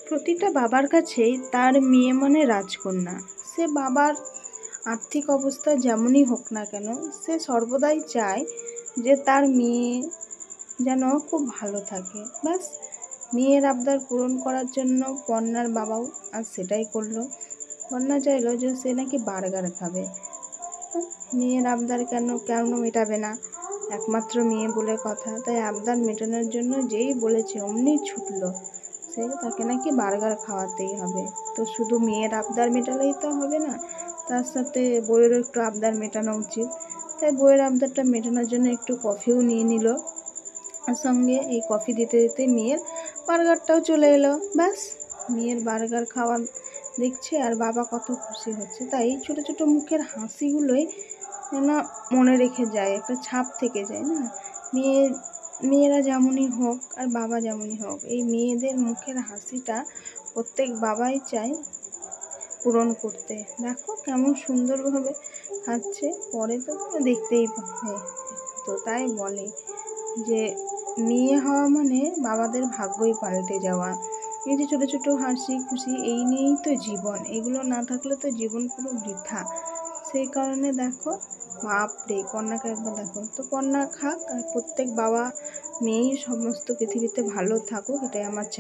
প্রতিটা বাবার কাছেই তার মেয়ে মানে রাজকন্যা। সে বাবার আর্থিক অবস্থা যেমনই হোক না কেন, সে সর্বদাই চায় যে তার মেয়ে যেন খুব ভালো থাকে। ব্যাস, মেয়ের আবদার পূরণ করার জন্য পর্ণার বাবাও আজ সেটাই করলো। পর্ণা চাইলো যে সে নাকি বার্গার খাবে। মেয়ের আবদার কেন কেন মেটাবে না, একমাত্র মেয়ে বলে কথা, তাই আবদার মেটানোর জন্য যেই বলেছে অমনি ছুটলো। সে তাকে নাকি বার্গার খাওয়াতেই হবে। তো শুধু মেয়ের আবদার মেটালেই তো হবে না, তার সাথে বউয়েরও একটু আবদার মেটানো উচিত। তাই বউয়ের আবদারটা মেটানোর জন্য একটু কফিও নিয়ে নিল, আর সঙ্গে এই কফি দিতে দিতে মেয়ের বার্গারটাও চলে এলো। ব্যাস, মেয়ের বার্গার খাওয়া দেখছে আর বাবা কত খুশি হচ্ছে। তাই ছোটো ছোটো মুখের হাসিগুলোই যেন মনে রেখে যায়, একটা ছাপ থেকে যায় না। মেয়েরা যেমনই হোক আর বাবা যেমনই হোক, এই মেয়েদের মুখের হাসিটা প্রত্যেক বাবাই চায় পূরণ করতে। দেখো কেমন সুন্দরভাবে খাচ্ছে, পরে তো তুমি দেখতেই পাবে। তো তাই বলে যে মেয়ে হওয়া মানে বাবাদের ভাগ্যই পাল্টে যাওয়া। এই যে ছোটো ছোটো হাসি খুশি, এই নিয়েই তো জীবন, এগুলো না থাকলে তো জীবন পুরো বৃথা। সেই কারণে দেখো, বাপরে, কন্যাকে একবার দেখো তো, কন্যা খাক আর প্রত্যেক বাবা মেয়েই সমস্ত পৃথিবীতে ভালো থাকুক, এটাই আমার চাওয়া।